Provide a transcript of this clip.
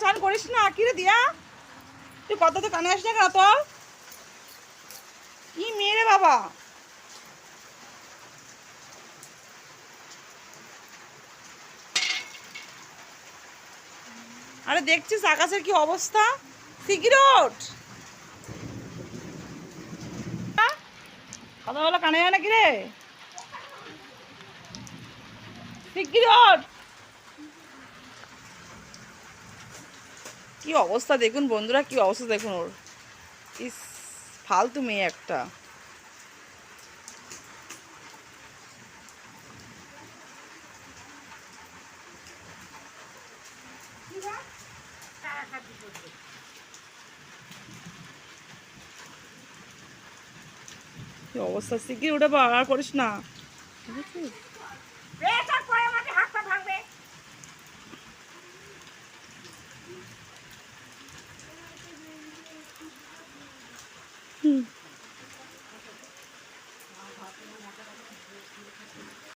চান করিস না কি রে দিয়া? তুই কত তো কানে আসিস না কেন তোর? কি মেয়ে রে বাবা! আরে দেখছিস আকাশের কি অবস্থা? সিগারেট কথা বলো কানে যায় নাকি রে? সিগারেট কি অবস্থা দেখুন বন্ধুরা, কি অবস্থা দেখুন ওর। ইস, ফালতু মেয়ে একটা। কি অবস্থা, সিগারেট উঠে আর করিস না। হুম।